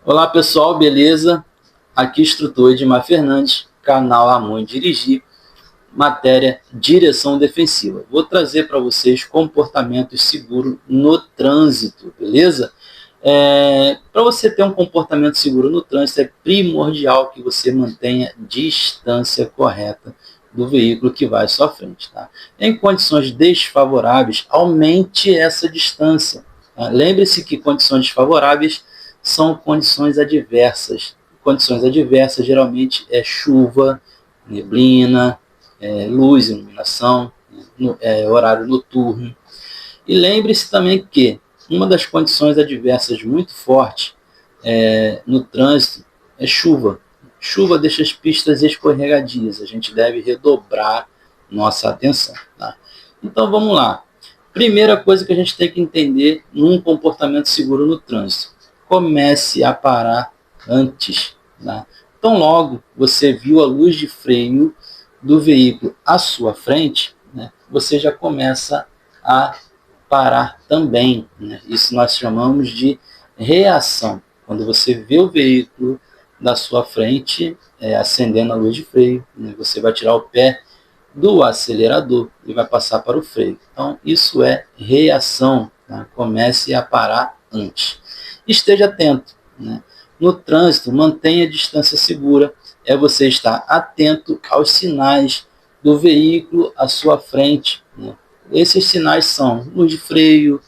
Olá pessoal, beleza? Aqui instrutor Edmar Fernandes, canal Amor em Dirigir, matéria Direção Defensiva. Vou trazer para vocês comportamentos seguros no trânsito, beleza? Para você ter um comportamento seguro no trânsito, é primordial que você mantenha distância correta do veículo que vai à sua frente. Tá? Em condições desfavoráveis, aumente essa distância. Tá? Lembre-se que condições desfavoráveis são condições adversas. Condições adversas geralmente é chuva, neblina, luz, iluminação, horário noturno. E lembre-se também que uma das condições adversas muito forte no trânsito é chuva. Chuva deixa as pistas escorregadias, a gente deve redobrar nossa atenção. Tá? Então vamos lá. Primeira coisa que a gente tem que entender num comportamento seguro no trânsito: comece a parar antes. Tá? Então logo você viu a luz de freio do veículo à sua frente, né, você já começa a parar também. Né? Isso nós chamamos de reação. Quando você vê o veículo da sua frente acendendo a luz de freio, né, você vai tirar o pé do acelerador e vai passar para o freio. Então, isso é reação. Tá? Comece a parar antes. Esteja atento. Né? No trânsito, mantenha a distância segura. É você estar atento aos sinais do veículo à sua frente. Né? Esses sinais são luz de freio,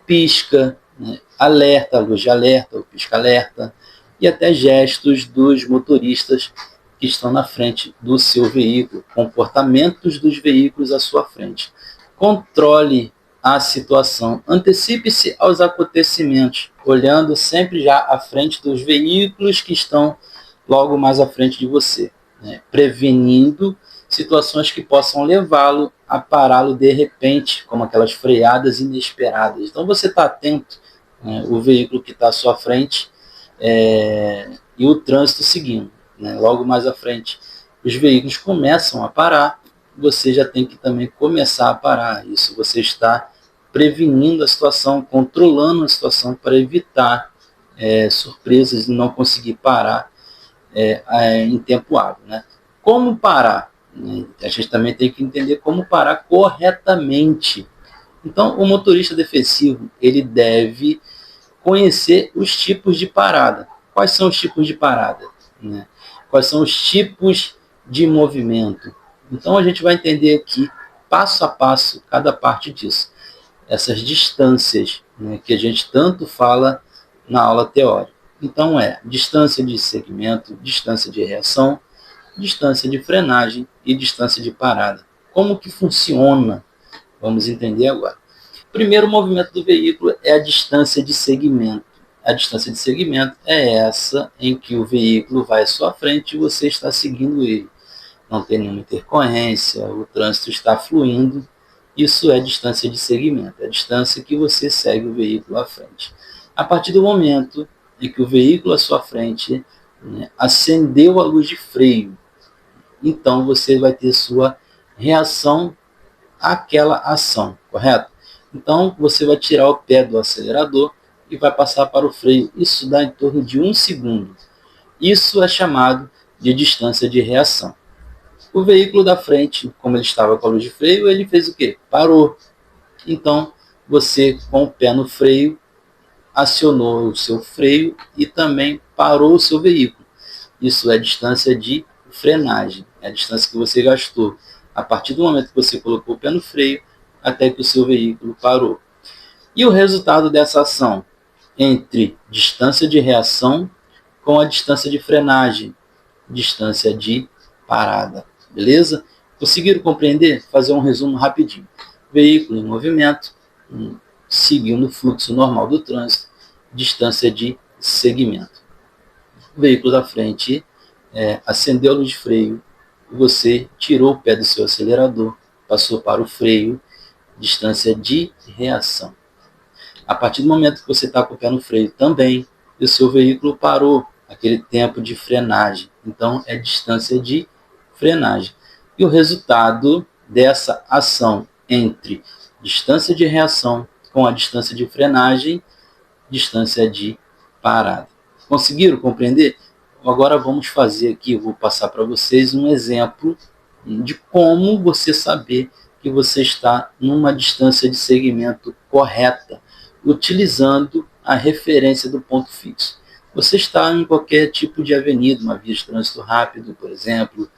pisca, né? Alerta, luz de alerta, ou pisca-alerta, e até gestos dos motoristas que estão na frente do seu veículo, comportamentos dos veículos à sua frente. Controle a situação, antecipe-se aos acontecimentos, olhando sempre já à frente dos veículos que estão logo mais à frente de você, né? Prevenindo situações que possam levá-lo a pará-lo de repente, como aquelas freadas inesperadas. Então você está atento, né, o veículo que está à sua frente e o trânsito seguindo. Né? Logo mais à frente, os veículos começam a parar, você já tem que também começar a parar. Isso você está prevenindo a situação, controlando a situação para evitar surpresas e não conseguir parar em tempo hábil. Né? Como parar? A gente também tem que entender como parar corretamente. Então, o motorista defensivo ele deve conhecer os tipos de parada. Quais são os tipos de parada? Né? Quais são os tipos de movimento? Então, a gente vai entender aqui, passo a passo, cada parte disso. Essas distâncias, né, que a gente tanto fala na aula teórica. Então, distância de segmento, distância de reação, distância de frenagem e distância de parada. Como que funciona? Vamos entender agora. O primeiro movimento do veículo é a distância de segmento. A distância de segmento é essa em que o veículo vai à sua frente e você está seguindo ele. Não tem nenhuma intercorrência, o trânsito está fluindo. Isso é distância de segmento, é a distância que você segue o veículo à frente. A partir do momento em que o veículo à sua frente acendeu a luz de freio, então você vai ter sua reação àquela ação, correto? Então você vai tirar o pé do acelerador e vai passar para o freio. Isso dá em torno de 1 segundo. Isso é chamado de distância de reação. O veículo da frente, como ele estava com a luz de freio, ele fez o quê? Parou. Então você, com o pé no freio, acionou o seu freio e também parou o seu veículo. Isso é distância de frenagem, é a distância que você gastou a partir do momento que você colocou o pé no freio até que o seu veículo parou. E o resultado dessa ação entre distância de reação com a distância de frenagem, distância de parada, beleza? Conseguiram compreender? Fazer um resumo rapidinho. Veículo em movimento, seguindo o fluxo normal do trânsito, distância de segmento. O veículo da frente acendeu a luz de freio, você tirou o pé do seu acelerador, passou para o freio, distância de reação. A partir do momento que você está com o pé no freio também, o seu veículo parou, aquele tempo de frenagem. Então, é distância de frenagem. E o resultado dessa ação entre distância de reação com a distância de frenagem, distância de parada. Conseguiram compreender? Agora vamos fazer aqui, eu vou passar para vocês um exemplo de como você saber que você está numa distância de segmento correta, utilizando a referência do ponto fixo. Você está em qualquer tipo de avenida, uma via de trânsito rápido, por exemplo,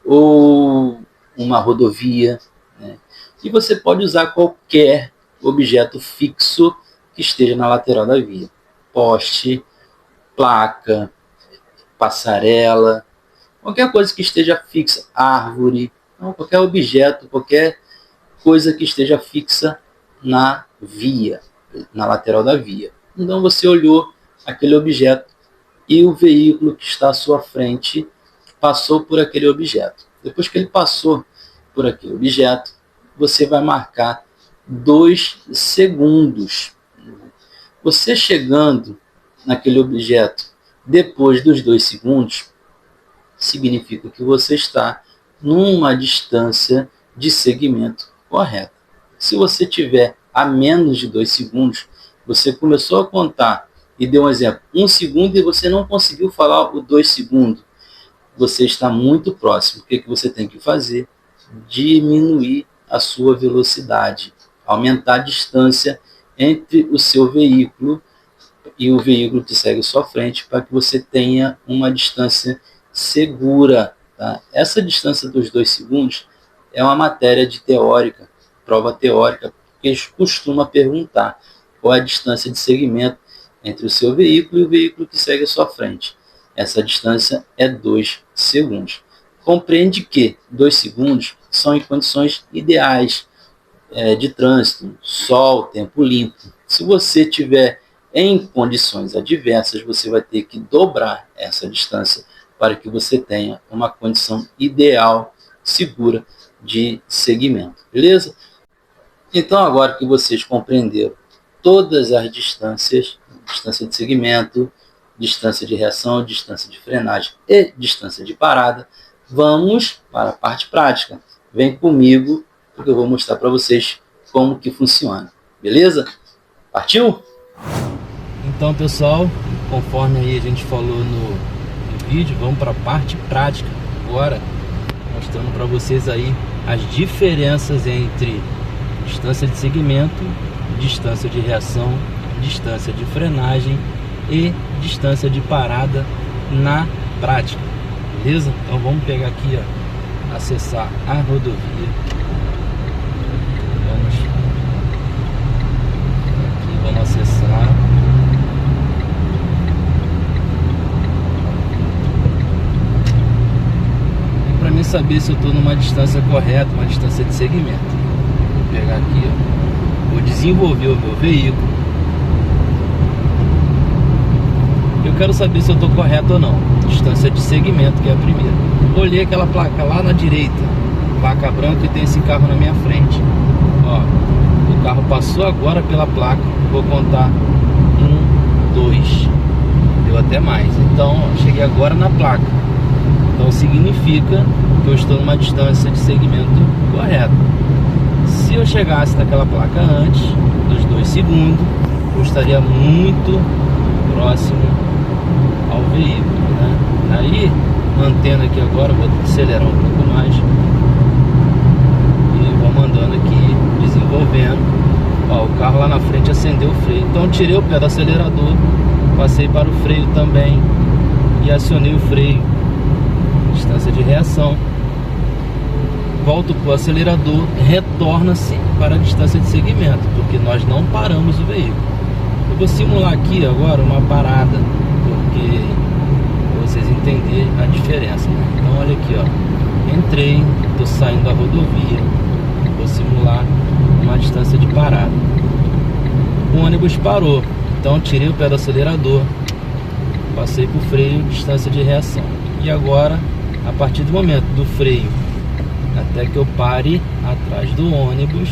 ou uma rodovia, né? E você pode usar qualquer objeto fixo que esteja na lateral da via. Poste, placa, passarela, qualquer coisa que esteja fixa, árvore, não, qualquer objeto, qualquer coisa que esteja fixa na via, na lateral da via. Então você olhou aquele objeto e o veículo que está à sua frente passou por aquele objeto. Depois que ele passou por aquele objeto, você vai marcar 2 segundos. Você chegando naquele objeto depois dos 2 segundos, significa que você está numa distância de segmento correta. Se você tiver a menos de 2 segundos, você começou a contar e deu um exemplo, 1 segundo e você não conseguiu falar o 2 segundos, você está muito próximo. O que você tem que fazer? Diminuir a sua velocidade, aumentar a distância entre o seu veículo e o veículo que segue à sua frente, para que você tenha uma distância segura. Tá? Essa distância dos 2 segundos é uma matéria de teórica, prova teórica, que eles costumam perguntar qual é a distância de segmento entre o seu veículo e o veículo que segue à sua frente. Essa distância é 2 segundos. Compreende que 2 segundos são em condições ideais de trânsito, sol, tempo limpo. Se você tiver em condições adversas, você vai ter que dobrar essa distância para que você tenha uma condição ideal, segura de segmento. Beleza? Então, agora que vocês compreenderam todas as distâncias, distância de segmento, distância de reação, distância de frenagem e distância de parada, vamos para a parte prática. Vem comigo, porque eu vou mostrar para vocês como que funciona. Beleza? Partiu? Então, pessoal, conforme aí a gente falou no vídeo, vamos para a parte prática agora, mostrando para vocês aí as diferenças entre distância de segmento, distância de reação, distância de frenagem e distância de parada na prática, beleza? Então vamos pegar aqui, ó, acessar a rodovia, vamos acessar, para mim saber se eu estou numa distância correta, uma distância de segmento. Vou pegar aqui, ó, vou desenvolver o meu veículo. Eu quero saber se eu estou correto ou não. Distância de segmento, que é a primeira. Olhei aquela placa lá na direita, placa branca, e tem esse carro na minha frente. Ó, o carro passou agora pela placa. Vou contar 1, 2, deu até mais. Então, ó, cheguei agora na placa. Então significa que eu estou numa distância de segmento correta. Se eu chegasse naquela placa antes dos 2 segundos, eu estaria muito próximo ao veículo, né? Aí, mantendo aqui agora, vou acelerar um pouco mais e vou mandando aqui, desenvolvendo. Ó, o carro lá na frente acendeu o freio, então tirei o pé do acelerador, passei para o freio também e acionei o freio, distância de reação, volto para o acelerador, retorna-se para a distância de segmento, porque nós não paramos o veículo. Eu vou simular aqui agora uma parada, porque para vocês entenderem a diferença, né? Então olha aqui, ó, entrei, estou saindo da rodovia, vou simular uma distância de parada. O ônibus parou, então tirei o pé do acelerador, passei para o freio, distância de reação. E agora, a partir do momento do freio até que eu pare atrás do ônibus,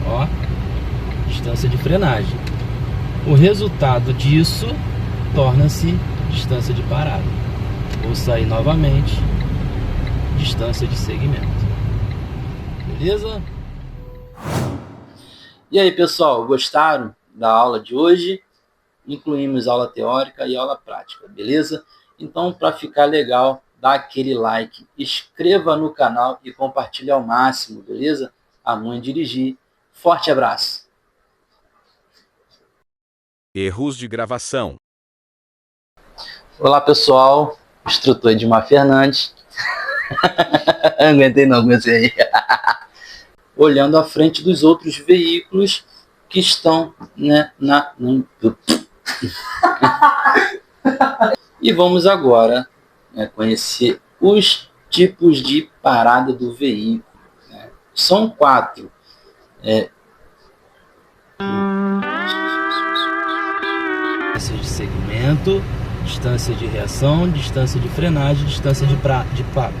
ó, distância de frenagem. O resultado disso torna-se distância de parada. Vou sair novamente, distância de segmento. Beleza? E aí, pessoal, gostaram da aula de hoje? incluímos aula teórica e aula prática, beleza? Então, para ficar legal, dá aquele like, inscreva no canal e compartilhe ao máximo, beleza? A Mãe Dirigir. Forte abraço! Erros de gravação. Olá, pessoal. Instrutor Edmar Fernandes. Aguentei não, comecei aí. Olhando à frente dos outros veículos que estão, né, E vamos agora, né, conhecer os tipos de parada do veículo. Né? São 4. Distância de segmento, distância de reação, distância de frenagem, distância de paro.